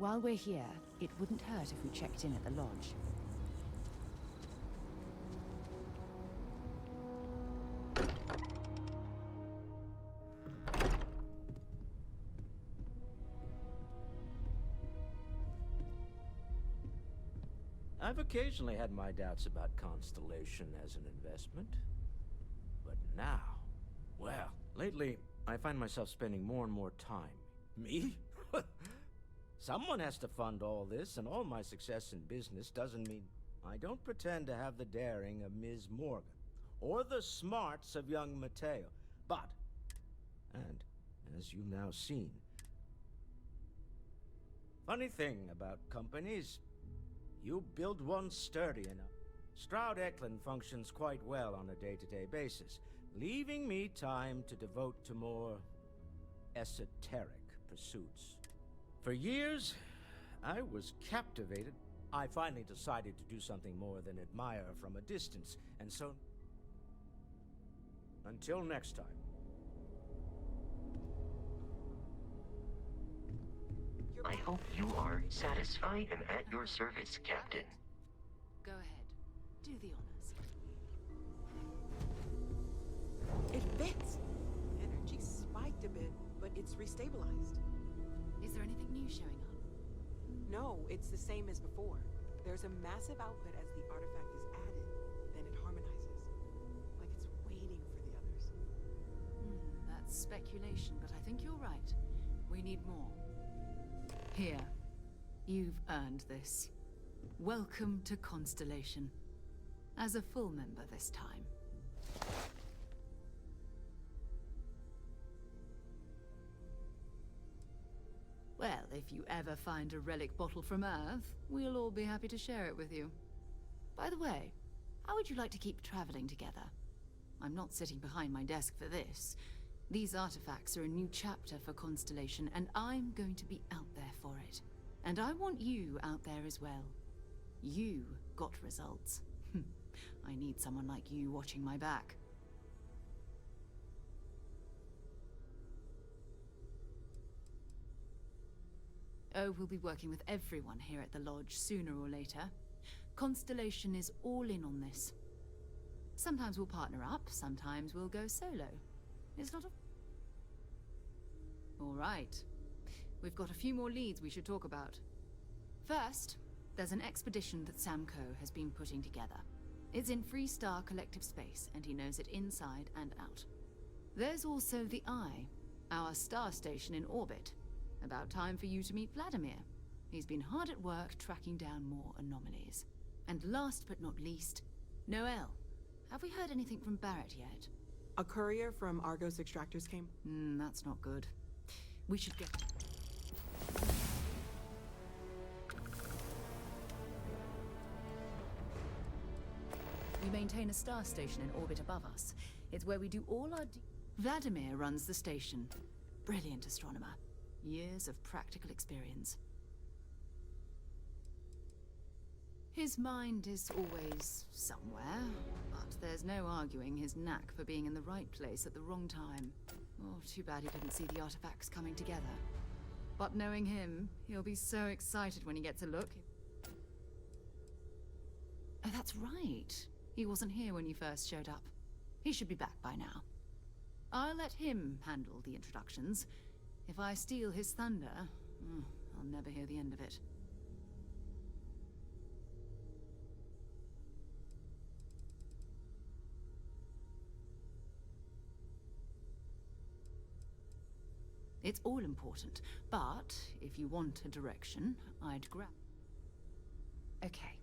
While we're here, it wouldn't hurt if we checked in at the lodge. I've occasionally had my doubts about Constellation as an investment. But now, well, lately I find myself spending more and more time. Me? Someone has to fund all this, and all my success in business doesn't mean I don't pretend to have the daring of Ms. Morgan, or the smarts of young Matteo. But, and as you've now seen, funny thing about companies, you build one sturdy enough. Stroud Eklund functions quite well on a day-to-day basis, leaving me time to devote to more esoteric pursuits. For years, I was captivated. I finally decided to do something more than admire from a distance, and so... until next time. I hope you are satisfied and at your service, Captain. Go ahead. Do the honors. It fits! Energy spiked a bit, but it's restabilized. Is there anything new showing up? No, it's the same as before. There's a massive output as the artifact is added, then it harmonizes. Like it's waiting for the others. That's speculation, but I think you're right. We need more. Here. You've earned this. Welcome to Constellation. As a full member this time. Well, if you ever find a relic bottle from Earth, we'll all be happy to share it with you. By the way, how would you like to keep traveling together? I'm not sitting behind my desk for this. These artifacts are a new chapter for Constellation, and I'm going to be out there for it. And I want you out there as well. You got results. I need someone like you watching my back. Oh, we'll be working with everyone here at the lodge sooner or later. Constellation is all in on this. Sometimes we'll partner up, sometimes we'll go solo. It's not a... All right. We've got a few more leads we should talk about. First, there's an expedition that Samco has been putting together. It's in Freestar Collective Space, and he knows it inside and out. There's also the Eye, our star station in orbit. About time for you to meet Vladimir. He's been hard at work tracking down more anomalies. And last but not least, Noel. Have we heard anything from Barrett yet? A courier from Argos Extractors came. That's not good. We should get... We maintain a star station in orbit above us. It's where we do all our... Vladimir runs the station. Brilliant astronomer. Years of practical experience. His mind is always somewhere, but there's no arguing his knack for being in the right place at the wrong time. Oh, too bad he didn't see the artifacts coming together. But knowing him, he'll be so excited when he gets a look. Oh, that's right. He wasn't here when you first showed up. He should be back by now. I'll let him handle the introductions. If I steal his thunder, I'll never hear the end of it. It's all important, but if you want a direction, I'd grab... Okay.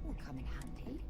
will come in handy.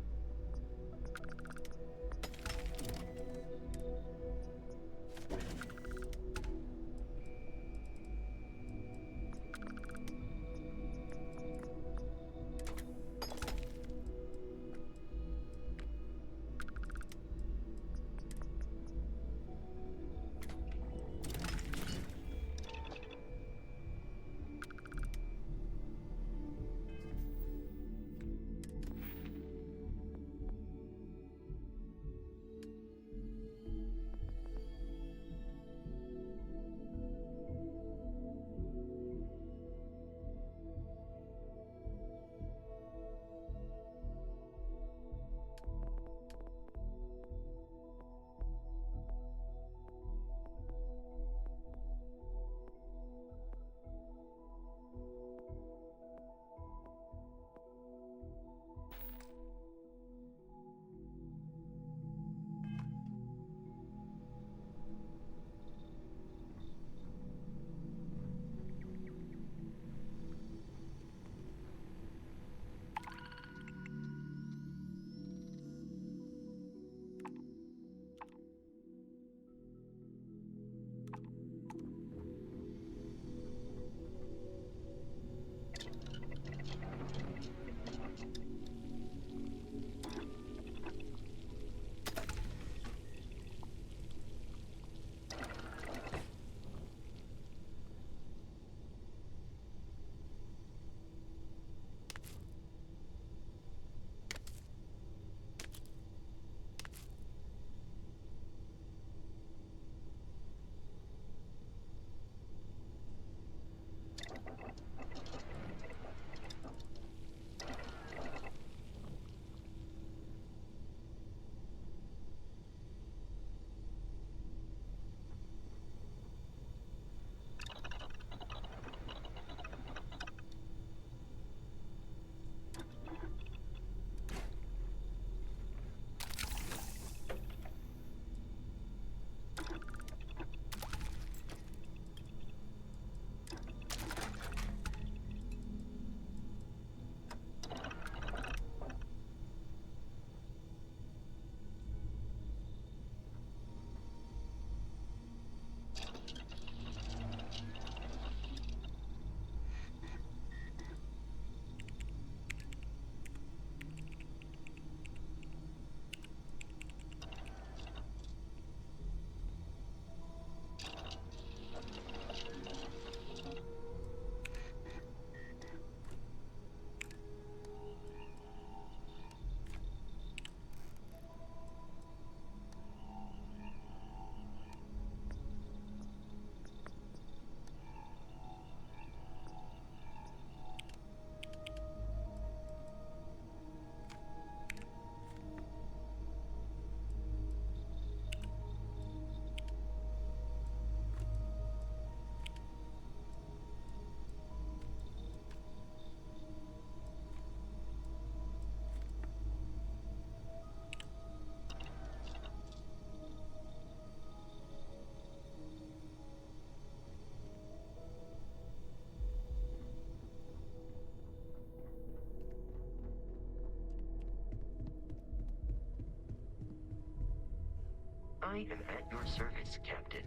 I am at your service, Captain.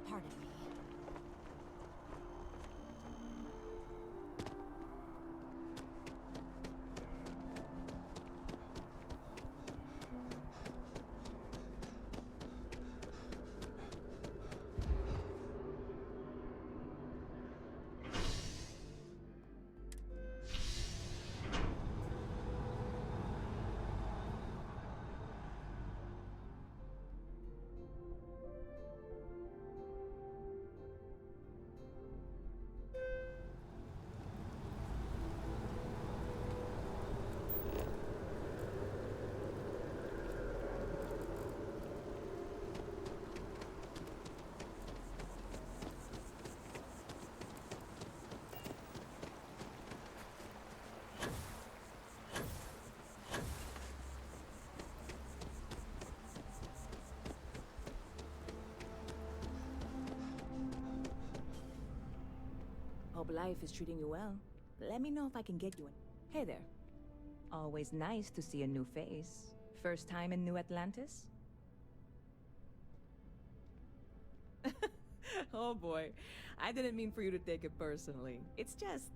Pardon me. Hope life is treating you well. Let me know if I can get you in. Hey there. Always nice to see a new face. First time in New Atlantis? Oh boy. I didn't mean for you to take it personally. It's just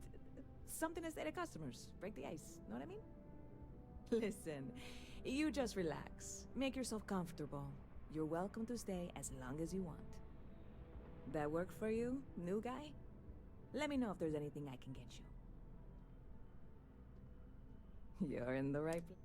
something to say to customers. Break the ice. Know what I mean? Listen, you just relax. Make yourself comfortable. You're welcome to stay as long as you want. That work for you, new guy? Let me know if there's anything I can get you. You're in the right place.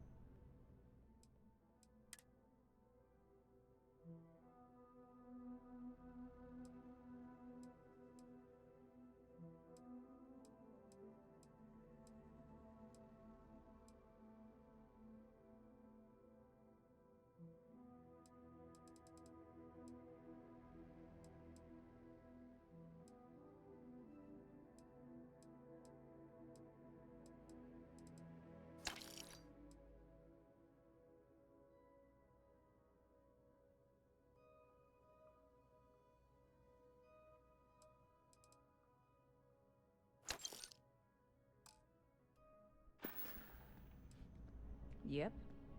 Yep.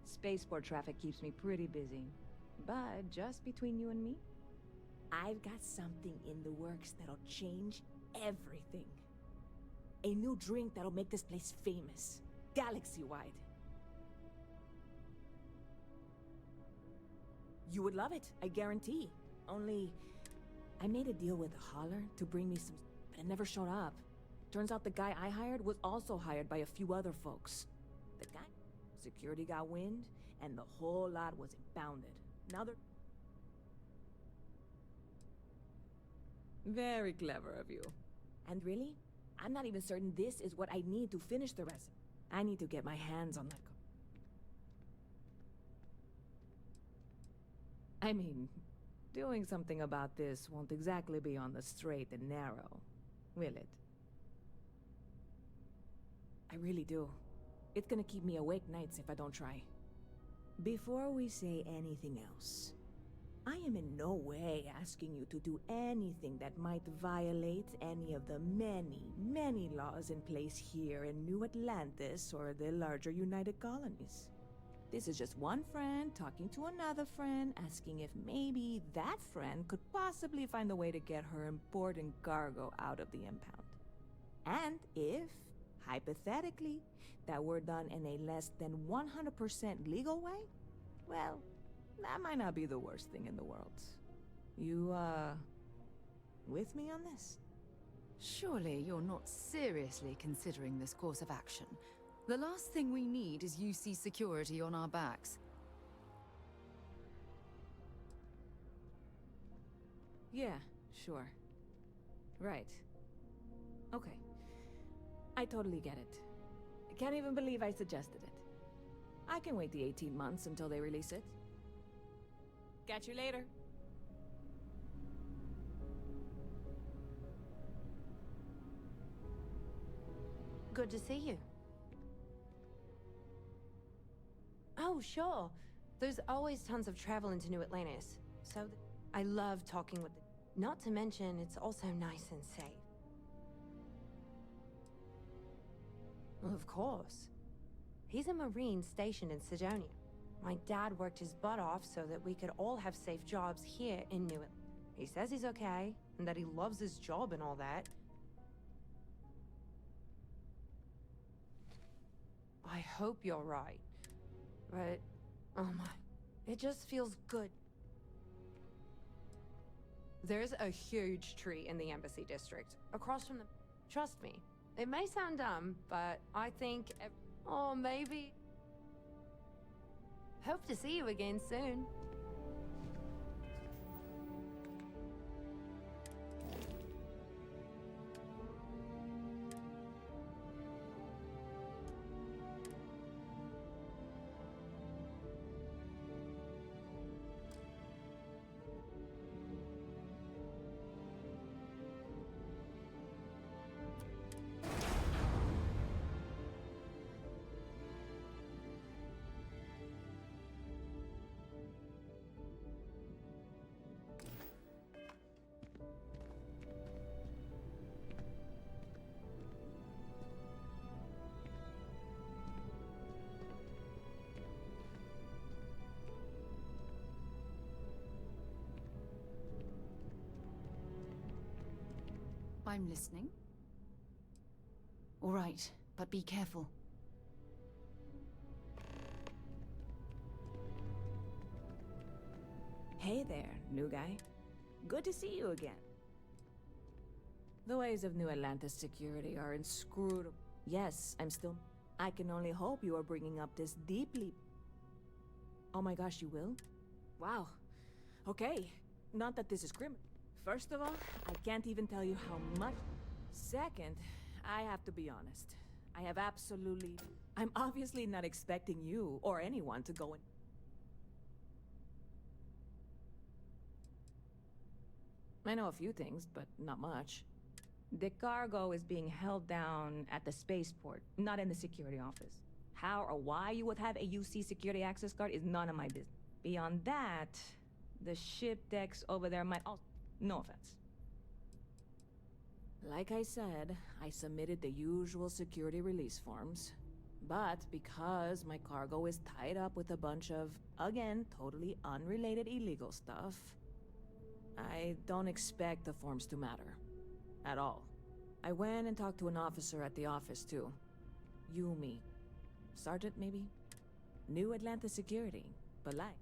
Spaceport traffic keeps me pretty busy. But just between you and me, I've got something in the works that'll change everything. A new drink that'll make this place famous, galaxy-wide. You would love it, I guarantee. Only, I made a deal with a hauler to bring me some, but it never showed up. Turns out the guy I hired was also hired by a few other folks. The guy, security got wind, and the whole lot was impounded. Now they're... Very clever of you. And really, I'm not even certain this is what I need to finish the rest. I need to get my hands on that. I mean, doing something about this won't exactly be on the straight and narrow, will it? I really do. It's gonna keep me awake nights if I don't try. Before we say anything else, I am in no way asking you to do anything that might violate any of the many, many laws in place here in New Atlantis or the larger United Colonies. This is just one friend talking to another friend, asking if maybe that friend could possibly find a way to get her important cargo out of the impound. And if, hypothetically, that were done in a less than 100% legal way, well, that might not be the worst thing in the world. You, with me on this? Surely you're not seriously considering this course of action. The last thing we need is UC security on our backs. Yeah, sure. Right. Okay. I totally get it. I can't even believe I suggested it. I can wait the 18 months until they release it. Catch you later. Good to see you. Oh, sure. There's always tons of travel into New Atlantis. I love talking with Not to mention, it's also nice and safe. Of course. He's a Marine stationed in Sidonia. My dad worked his butt off so that we could all have safe jobs here in New Atlantis. He says he's okay, and that he loves his job and all that. I hope you're right. But, oh my, it just feels good. There's a huge tree in the Embassy District, across from the... Trust me, it may sound dumb, but I think... Oh, maybe... Hope to see you again soon. I'm listening. All right, but be careful. Hey there, new guy. Good to see you again. The ways of New Atlantis security are inscrutable. Yes, I'm still... I can only hope you are bringing up this deeply... Oh my gosh, you will? Wow. Okay. Not that this is criminal. First of all, I can't even tell you how much... Second, I have to be honest. I have absolutely... I'm obviously not expecting you or anyone to go in... I know a few things, but not much. The cargo is being held down at the spaceport, not in the security office. How or why you would have a UC security access card is none of my business. Beyond that, the ship decks over there might also... No offense. Like I said, I submitted the usual security release forms. But because my cargo is tied up with a bunch of, again, totally unrelated illegal stuff, I don't expect the forms to matter. At all. I went and talked to an officer at the office, too. Yumi. Sergeant, maybe? New Atlantis Security. Polite.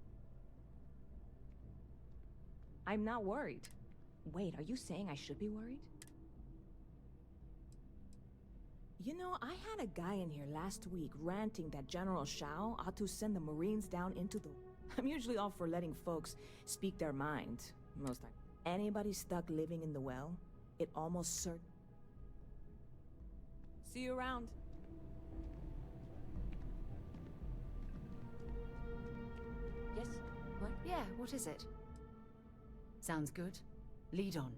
I'm not worried. Wait, are you saying I should be worried? You know, I had a guy in here last week ranting that General Shao ought to send the Marines down into the... I'm usually all for letting folks speak their mind, most times. Anybody stuck living in the well, it almost certain... See you around. Yes? What? Yeah, what is it? Sounds good. Lead on.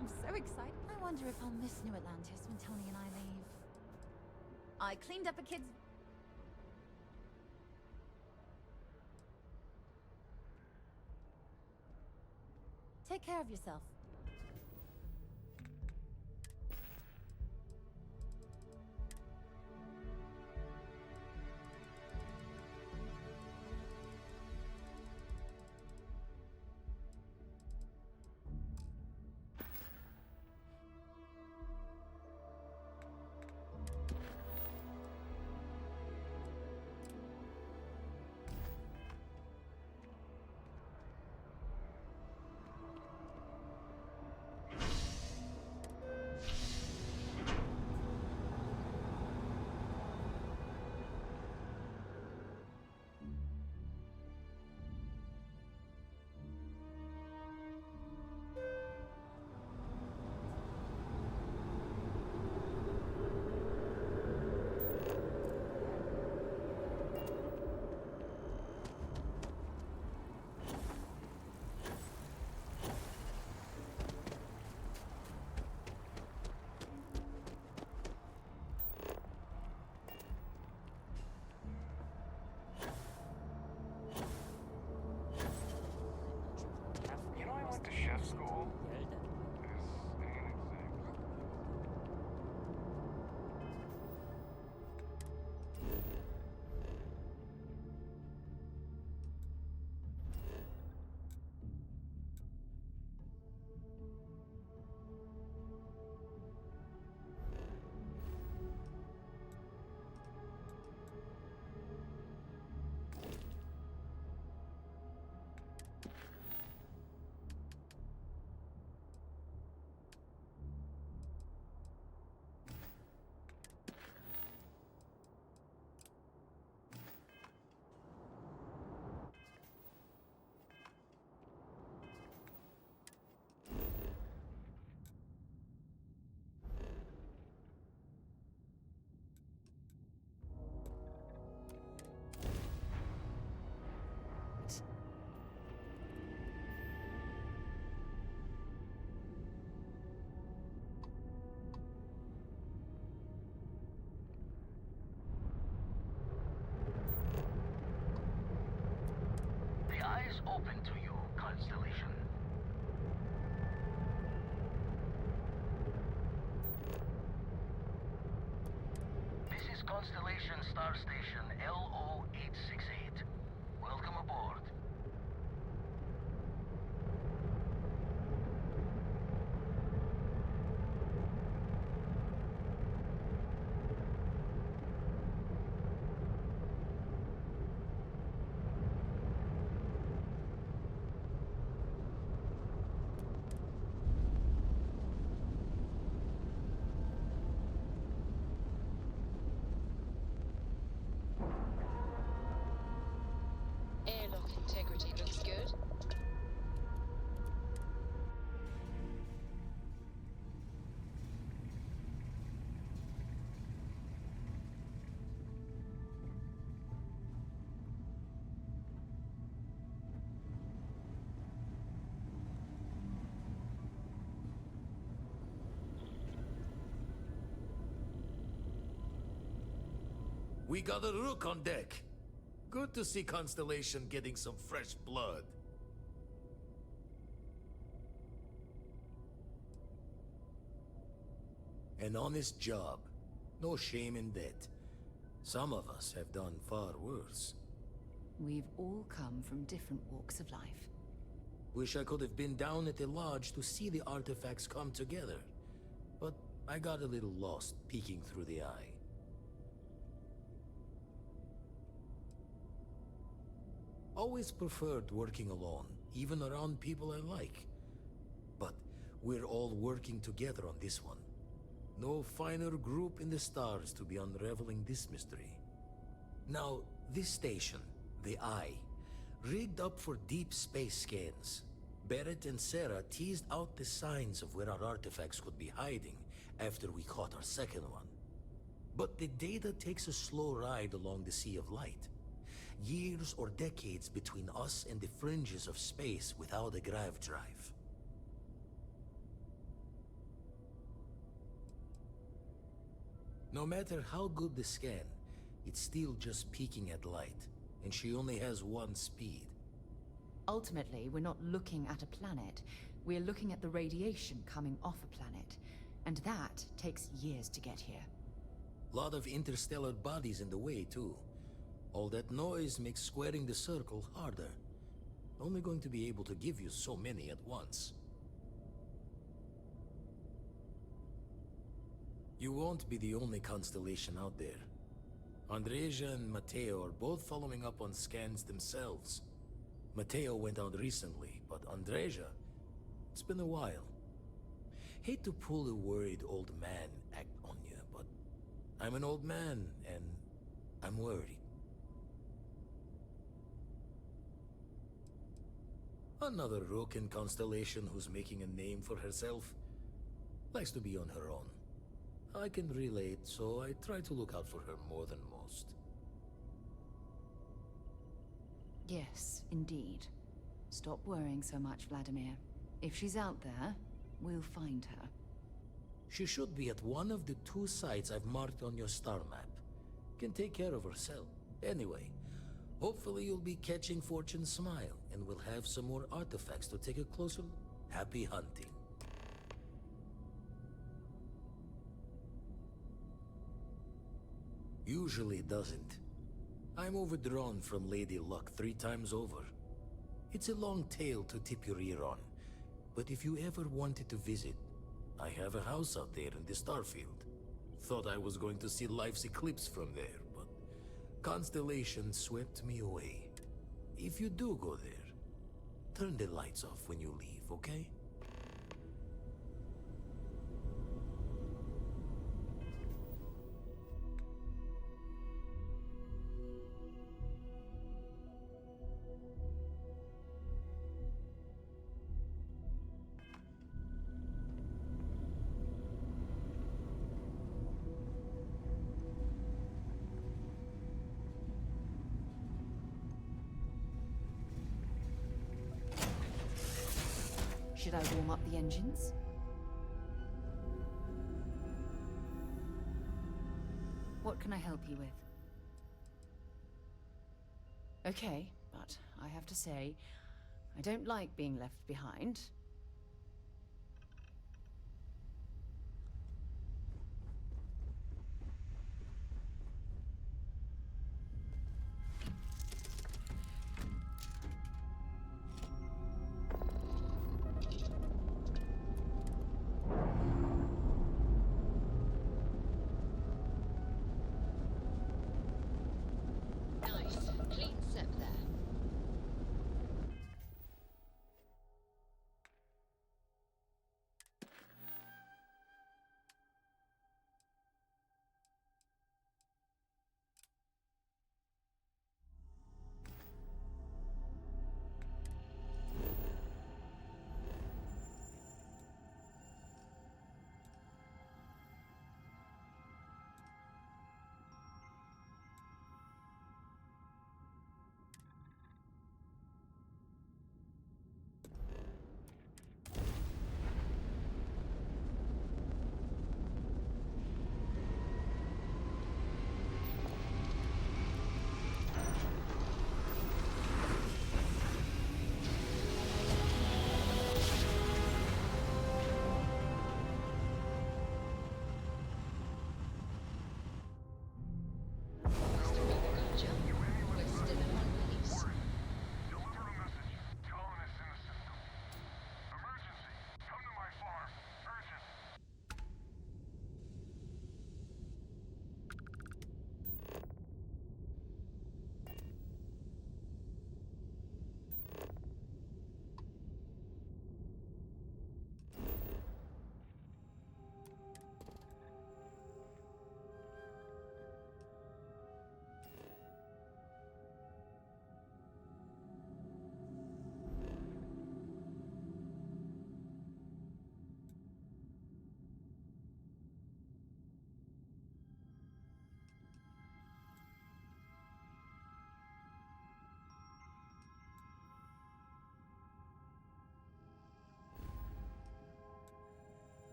I'm so excited. I wonder if I'll miss New Atlantis when Tony and I leave. I cleaned up a kid's... Take care of yourself. You know, I went to chef school. This ain't exactly. The eye is open to you, Constellation. This is Constellation Star Station LO-868. Welcome aboard. Airlock integrity looks good. We got a rook on deck. Good to see Constellation getting some fresh blood. An honest job. No shame in that. Some of us have done far worse. We've all come from different walks of life. Wish I could have been down at the lodge to see the artifacts come together. But I got a little lost peeking through the eye. Always preferred working alone, even around people I like. But we're all working together on this one. No finer group in the stars to be unraveling this mystery. Now, this station, the Eye, rigged up for deep space scans. Barrett and Sarah teased out the signs of where our artifacts could be hiding after we caught our second one. But the data takes a slow ride along the Sea of Light. Years or decades between us and the fringes of space without a grav drive. No matter how good the scan, it's still just peeking at light, and she only has one speed. Ultimately, we're not looking at a planet. We're looking at the radiation coming off a planet. And that takes years to get here. Lot of interstellar bodies in the way, too. All that noise makes squaring the circle harder. Only going to be able to give you so many at once. You won't be the only constellation out there. Andreja and Matteo are both following up on scans themselves. Matteo went out recently, but Andreja, it's been a while. Hate to pull a worried old man act on you, but I'm an old man, and I'm worried. Another Roken constellation who's making a name for herself. Likes to be on her own. I can relate, so I try to look out for her more than most. Yes, indeed. Stop worrying so much, Vladimir. If she's out there, we'll find her. She should be at one of the 2 sites I've marked on your star map. Can take care of herself. Anyway, hopefully you'll be catching Fortune's smile, and we'll have some more artifacts to take a closer look. Happy hunting. Usually doesn't. I'm overdrawn from Lady Luck 3 times over. It's a long tale to tip your ear on, but if you ever wanted to visit, I have a house out there in the Starfield. Thought I was going to see life's eclipse from there, but Constellation swept me away. If you do go there, turn the lights off when you leave, okay? Should I warm up the engines? What can I help you with? Okay, but I have to say, I don't like being left behind. Nice. Clean set there.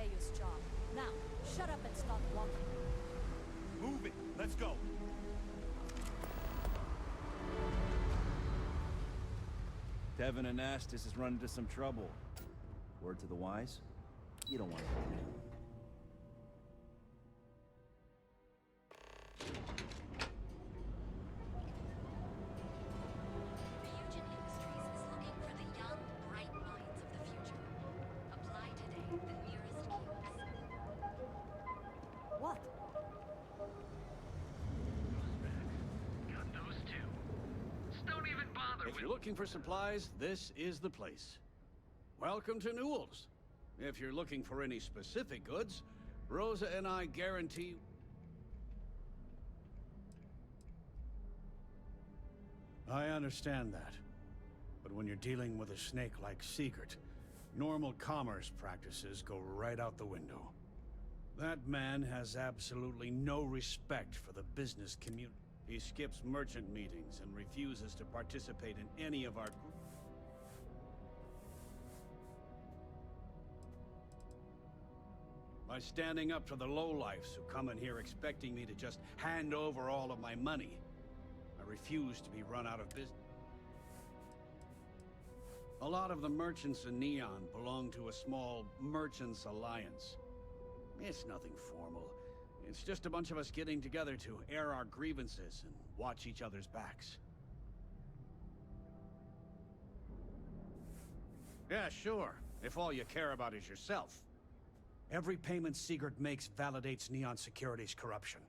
Ryu's job. Now, shut up and start walking. Move it! Let's go! Devin and Astis has run into some trouble. Word to the wise? You don't want to run in. Ryujin Industries is looking for the young, bright minds of the future. Apply today at the nearest kiosk. What? Got those two. Just don't even bother If you're looking for supplies, this is the place. Welcome to Newell's. If you're looking for any specific goods, Rosa and I guarantee... I understand that. But when you're dealing with a snake like Sigurd, normal commerce practices go right out the window. That man has absolutely no respect for the business community. He skips merchant meetings and refuses to participate in any of our group. By standing up to the lowlifes who come in here expecting me to just hand over all of my money, I refuse to be run out of business. A lot of the merchants in Neon belong to a small merchants alliance. It's nothing formal. It's just a bunch of us getting together to air our grievances and watch each other's backs. Yeah, sure, if all you care about is yourself. Every payment Sigurd makes validates Neon Security's corruption.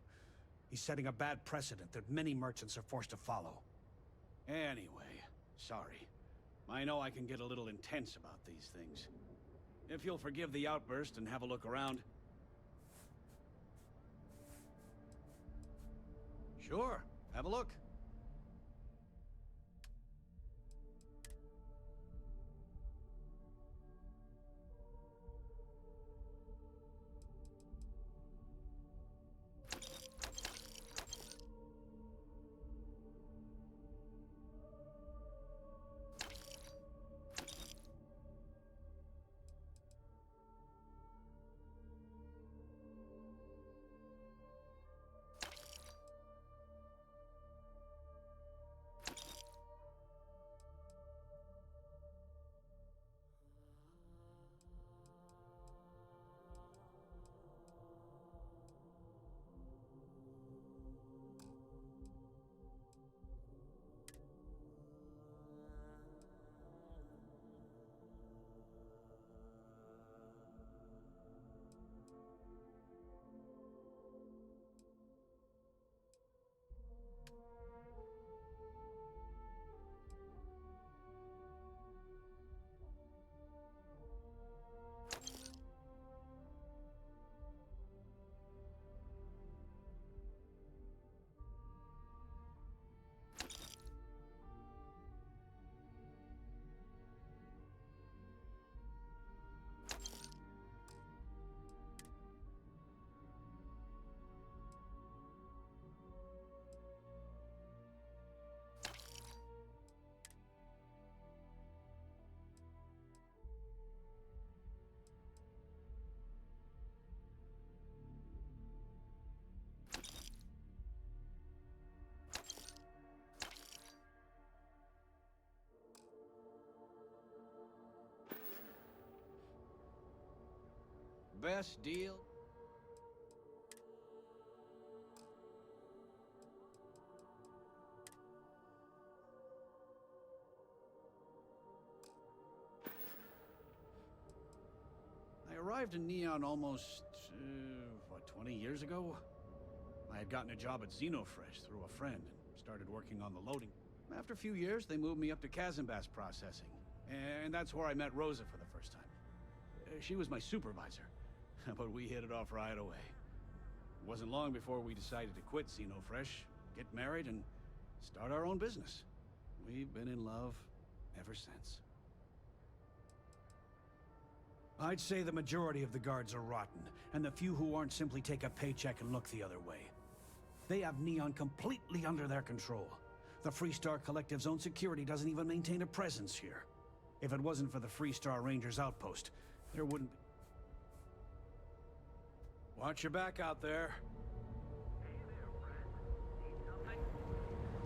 He's setting a bad precedent that many merchants are forced to follow. Anyway, sorry. I know I can get a little intense about these things. If you'll forgive the outburst and have a look around... Sure, have a look. Best deal? I arrived in Neon almost, 20 years ago? I had gotten a job at Xenofresh through a friend and started working on the loading. After a few years, they moved me up to Kazanbass processing. And that's where I met Rosa for the first time. She was my supervisor, but we hit it off right away. It wasn't long before we decided to quit Xenofresh, get married, and start our own business. We've been in love ever since. I'd say the majority of the guards are rotten, and the few who aren't simply take a paycheck and look the other way. They have Neon completely under their control. The Freestar Collective's own security doesn't even maintain a presence here. If it wasn't for the Freestar Rangers outpost, there wouldn't be... Watch your back out there. Hey there, friend. Need something?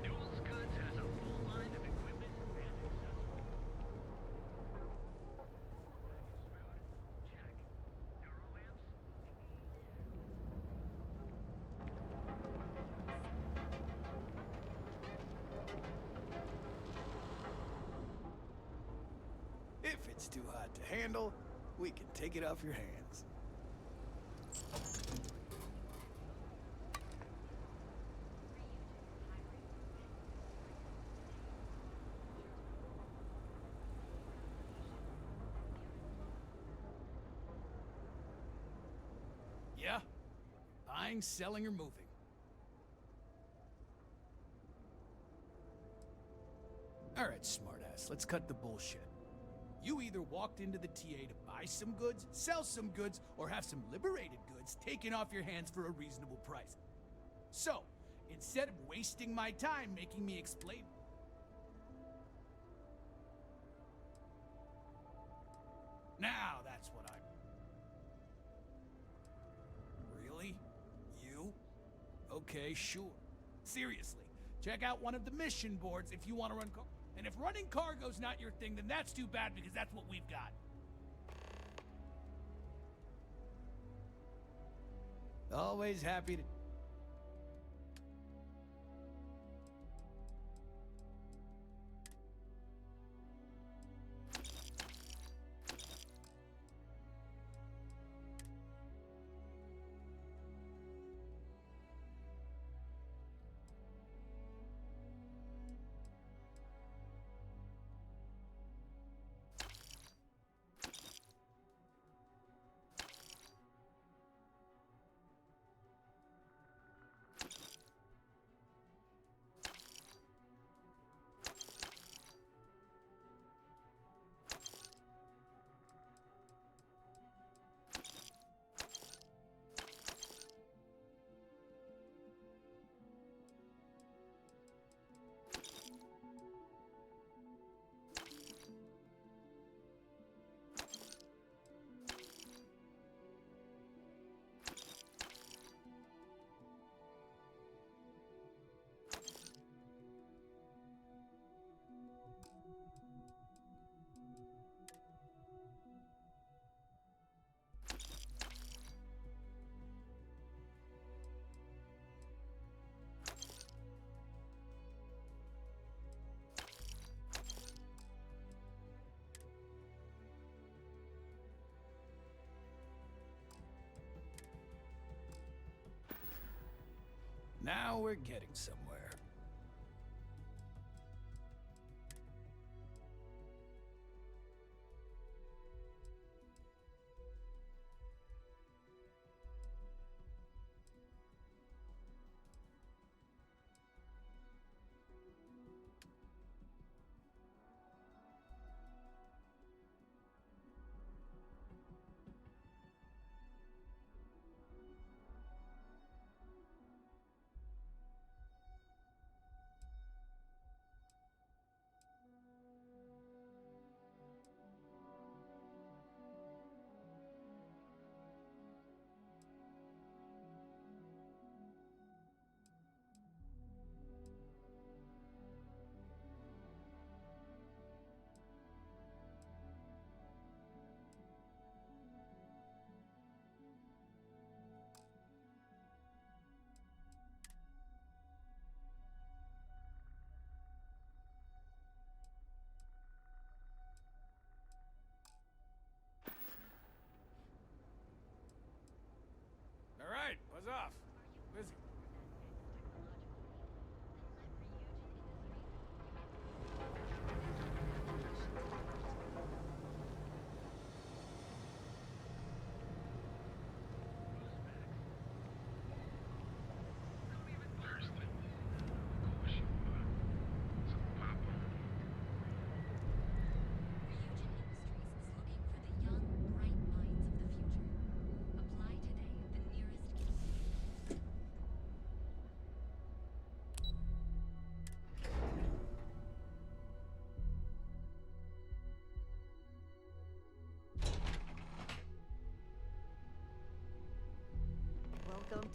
Newell's Goods has a full line of equipment and accessories. Check. Neuroamps? If it's too hot to handle, we can take it off your hands. Yeah? Buying, selling, or moving? Alright, smartass, let's cut the bullshit. You either walked into the TA to buy some goods, sell some goods, or have some liberated goods taken off your hands for a reasonable price. So, instead of wasting my time making me explain... Now that's what I'm... Really? You? Okay, sure. Seriously, check out one of the mission boards if you want to run and if running cargo's not your thing, then that's too bad because that's what we've got. Always happy to... Now we're getting somewhere.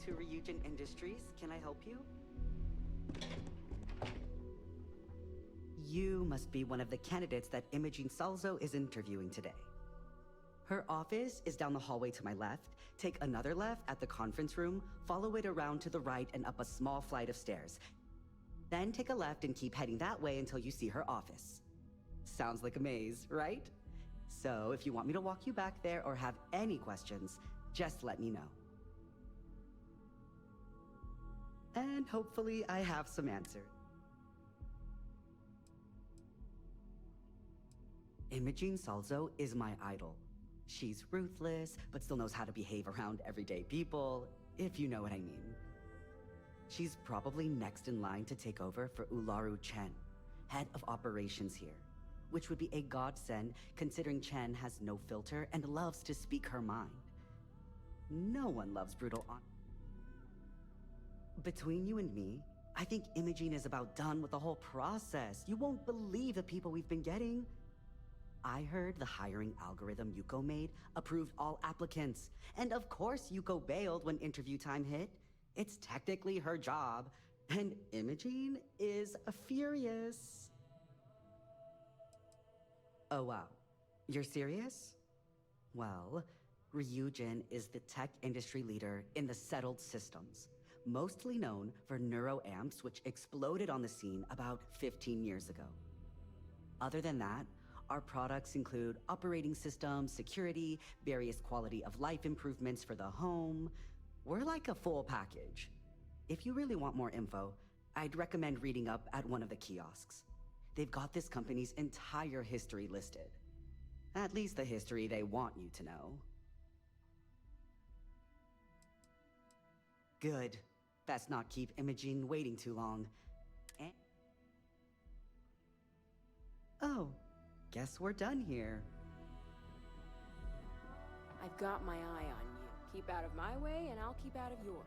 to Ryujin Industries. Can I help you? You must be one of the candidates that Imogene Salzo is interviewing today. Her office is down the hallway to my left. Take another left at the conference room, follow it around to the right and up a small flight of stairs. Then take a left and keep heading that way until you see her office. Sounds like a maze, right? So if you want me to walk you back there or have any questions, just let me know. And hopefully I have some answers. Imogene Salzo is my idol. She's ruthless, but still knows how to behave around everyday people, if you know what I mean. She's probably next in line to take over for Ularu Chen, head of operations here, which would be a godsend considering Chen has no filter and loves to speak her mind. No one loves brutal Between you and me, I think Imogene is about done with the whole process. You won't believe the people we've been getting. I heard the hiring algorithm Yuko made approved all applicants. And of course Yuko bailed when interview time hit. It's technically her job. And Imogene is furious. Oh wow, you're serious? Well, Ryujin is the tech industry leader in the settled systems, mostly known for neuroamps, which exploded on the scene about 15 years ago. Other than that, our products include operating systems, security, various quality of life improvements for the home. We're like a full package. If you really want more info, I'd recommend reading up at one of the kiosks. They've got this company's entire history listed. At least the history they want you to know. Good. Best not keep Imogene waiting too long. Oh, guess we're done here. I've got my eye on you. Keep out of my way, and I'll keep out of yours.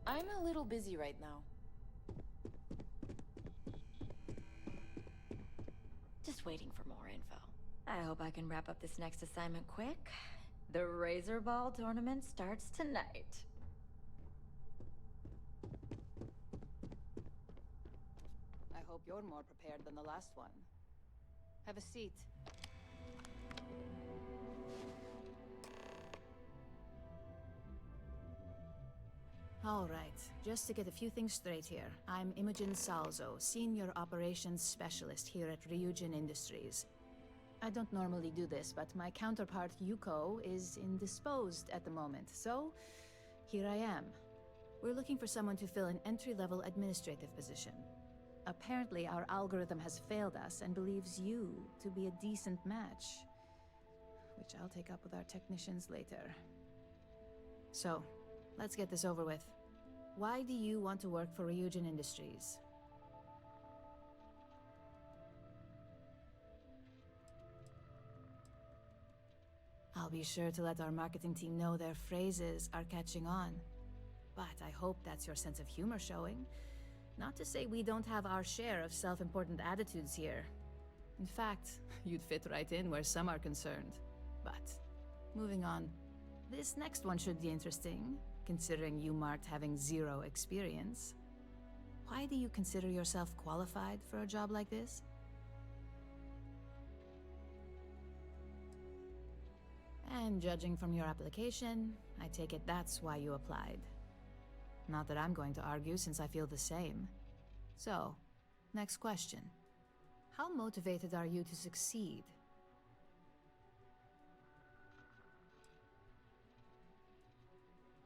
I'm a little busy right now. Just waiting for more info. I hope I can wrap up this next assignment quick. The Razor Ball tournament starts tonight. I hope you're more prepared than the last one. Have a seat. All right, just to get a few things straight here. I'm Imogen Salzo, Senior Operations Specialist here at Ryujin Industries. I don't normally do this, but my counterpart Yuko is indisposed at the moment, so here I am. We're looking for someone to fill an entry-level administrative position. Apparently, our algorithm has failed us and believes you to be a decent match, which I'll take up with our technicians later. So, let's get this over with. Why do you want to work for Ryujin Industries? I'll be sure to let our marketing team know their phrases are catching on. But I hope that's your sense of humor showing. Not to say we don't have our share of self-important attitudes here. In fact, you'd fit right in where some are concerned. But, moving on. This next one should be interesting, considering you marked having 0 experience. Why do you consider yourself qualified for a job like this? And judging from your application, I take it that's why you applied. Not that I'm going to argue, since I feel the same. So, next question. How motivated are you to succeed?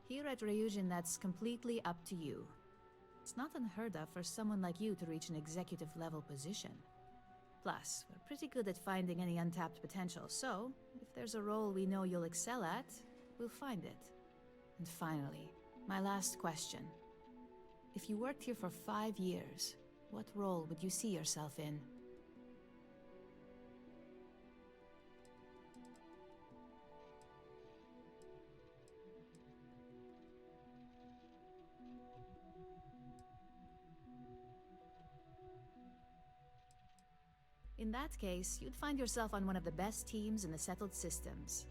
Here at Ryujin, that's completely up to you. It's not unheard of for someone like you to reach an executive-level position. Plus, we're pretty good at finding any untapped potential, so if there's a role we know you'll excel at, we'll find it. And finally, my last question. If you worked here for 5 years, what role would you see yourself in? In that case, you'd find yourself on one of the best teams in the settled systems.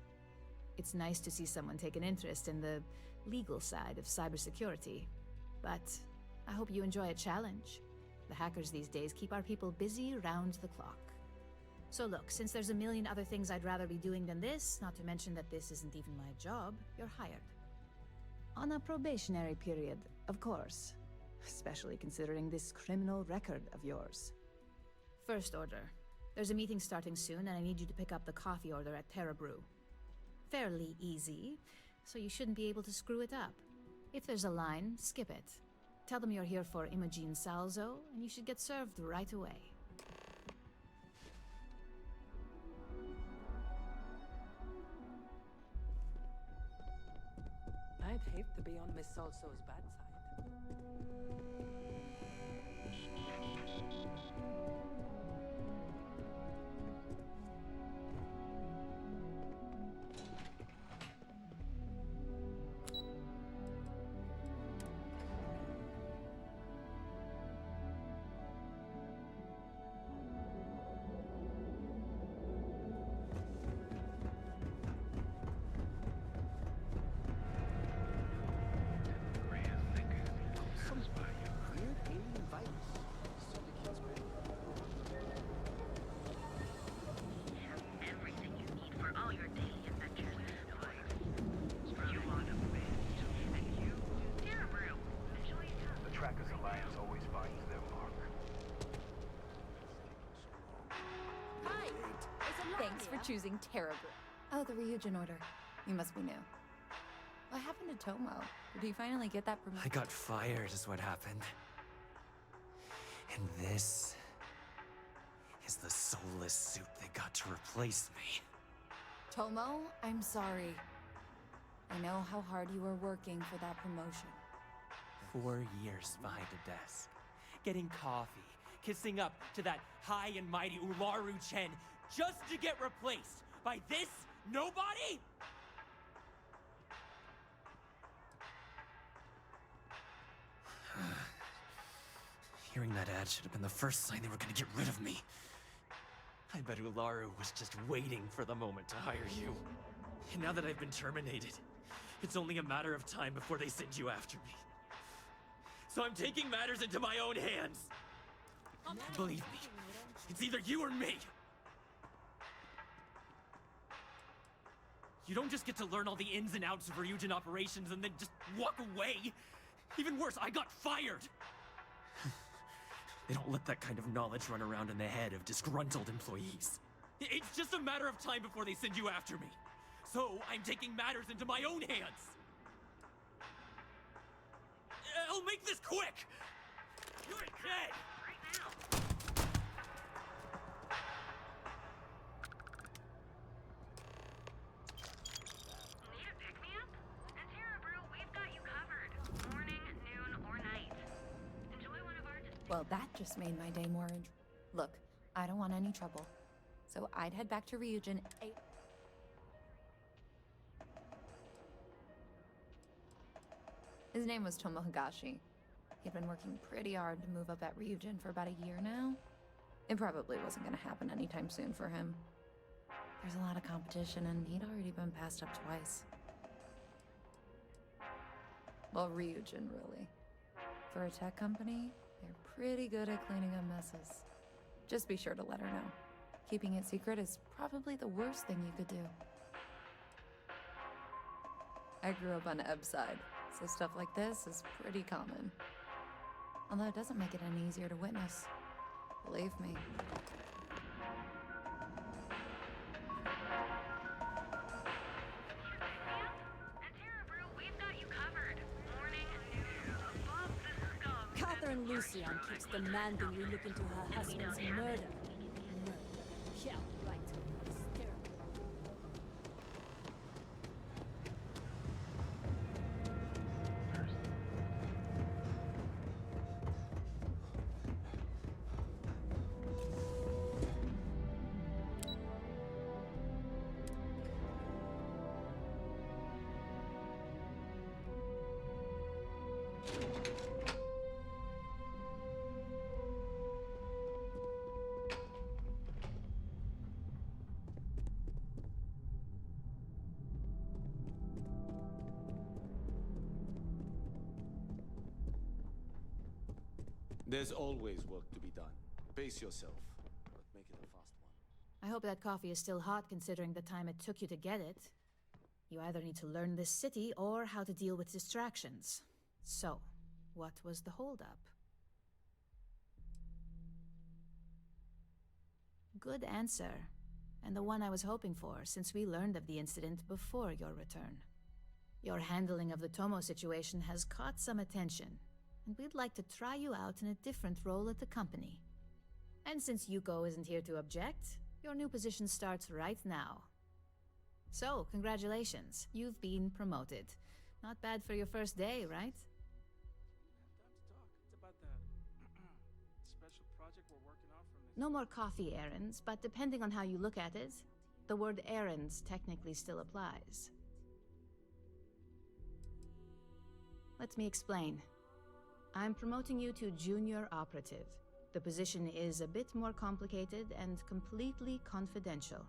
It's nice to see someone take an interest in the legal side of cybersecurity. But I hope you enjoy a challenge. The hackers these days keep our people busy round the clock. So look, since there's a million other things I'd rather be doing than this, not to mention that this isn't even my job, you're hired. On a probationary period, of course. Especially considering this criminal record of yours. First order. There's a meeting starting soon, and I need you to pick up the coffee order at Terra Brew. Fairly easy, so you shouldn't be able to screw it up. If there's a line, skip it. Tell them you're here for Imogen Salzo, and you should get served right away. I'd hate to be on Miss Salso's bad side. Everything you need for all your daily adventures in life. You are the best. And you, Terra Brew. Enjoy your The Trackers Alliance always finds their mark. Hi! Thanks for choosing Terra Brew. Oh, the Ryujin order. You must be new. What happened to Tomo? Did he finally get that promotion? I got fired is what happened. And this is the soulless suit that got to replace me. Tomo, I'm sorry. I know how hard you were working for that promotion. 4 years behind a desk, getting coffee, kissing up to that high and mighty Ularu Chen, just to get replaced by this nobody? Hearing that ad should have been the first sign they were gonna get rid of me. I bet Ularu was just waiting for the moment to hire you. And now that I've been terminated, it's only a matter of time before they send you after me. So I'm taking matters into my own hands. Believe me, it's either you or me. You don't just get to learn all the ins and outs of Ryujin operations and then just walk away. Even worse, I got fired. They don't let that kind of knowledge run around in the head of disgruntled employees. It's just a matter of time before they send you after me. So I'm taking matters into my own hands. I'll make this quick! You're dead! right now. Need a pick-me-up? At Terra Brew, we've got you covered. Morning, noon, or night. Enjoy one of our... Well, that just made my day more Look, I don't want any trouble. So I'd head back to Ryujin. His name was Tomo Higashi. He'd been working pretty hard to move up at Ryujin for about a year now. It probably wasn't gonna happen anytime soon for him. There's a lot of competition, and he'd already been passed up twice. Well, Ryujin, really. For a tech company, they're pretty good at cleaning up messes. Just be sure to let her know. Keeping it secret is probably the worst thing you could do. I grew up on Eb's side, so stuff like this is pretty common. Although it doesn't make it any easier to witness. Believe me. Catherine Lucian keeps demanding we look into her husband's murder. Murder. Yeah, right. Hysterical. There's always work to be done. Pace yourself, but make it a fast one. I hope that coffee is still hot considering the time it took you to get it. You either need to learn this city or how to deal with distractions. So, what was the holdup? Good answer, and the one I was hoping for since we learned of the incident before your return. Your handling of the Tomo situation has caught some attention, and we'd like to try you out in a different role at the company. And since Yuko isn't here to object, your new position starts right now. So, congratulations, you've been promoted. Not bad for your first day, right? It's about that special project we're working on from this. No more coffee errands, but depending on how you look at it, the word errands technically still applies. Let me explain. I'm promoting you to junior operative. The position is a bit more complicated and completely confidential.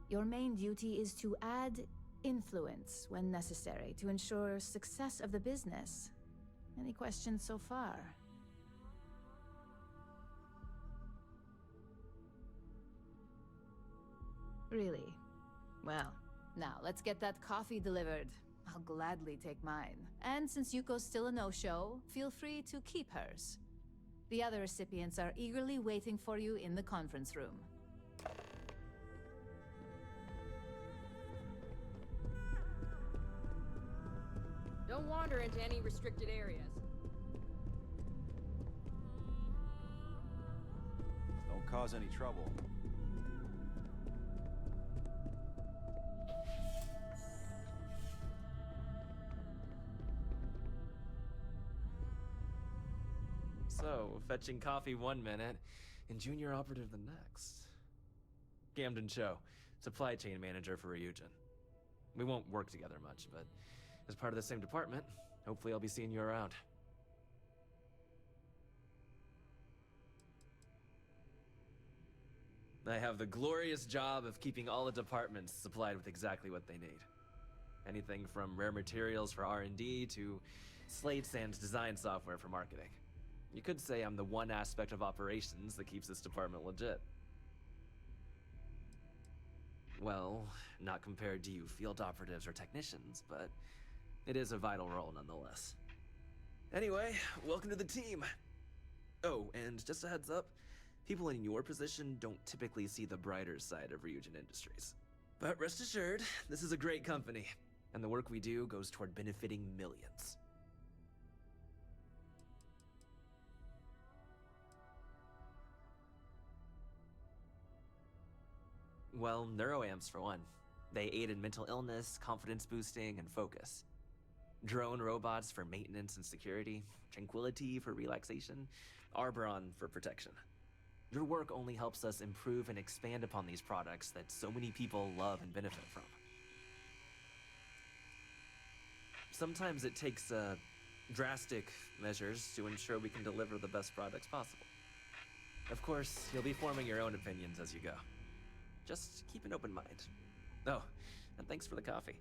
Your main duty is to add influence when necessary to ensure success of the business. Any questions so far? Really? Well, now let's get that coffee delivered. I'll gladly take mine. And since Yuko's still a no-show, feel free to keep hers. The other recipients are eagerly waiting for you in the conference room. Don't wander into any restricted areas. Don't cause any trouble. So, fetching coffee one minute, and junior operative the next. Gamden Cho, supply chain manager for Ryujin. We won't work together much, but as part of the same department, hopefully I'll be seeing you around. I have the glorious job of keeping all the departments supplied with exactly what they need. Anything from rare materials for R&D to slates and design software for marketing. You could say I'm the one aspect of operations that keeps this department legit. Well, not compared to you field operatives or technicians, but it is a vital role nonetheless. Anyway, welcome to the team. Oh, and just a heads up, people in your position don't typically see the brighter side of Ryujin Industries. But rest assured, this is a great company, and the work we do goes toward benefiting millions. Well, neuroamps for one. They aid in mental illness, confidence boosting, and focus. Drone robots for maintenance and security, tranquility for relaxation, Arbron for protection. Your work only helps us improve and expand upon these products that so many people love and benefit from. Sometimes it takes drastic measures to ensure we can deliver the best products possible. Of course, you'll be forming your own opinions as you go. Just keep an open mind. Oh, and thanks for the coffee.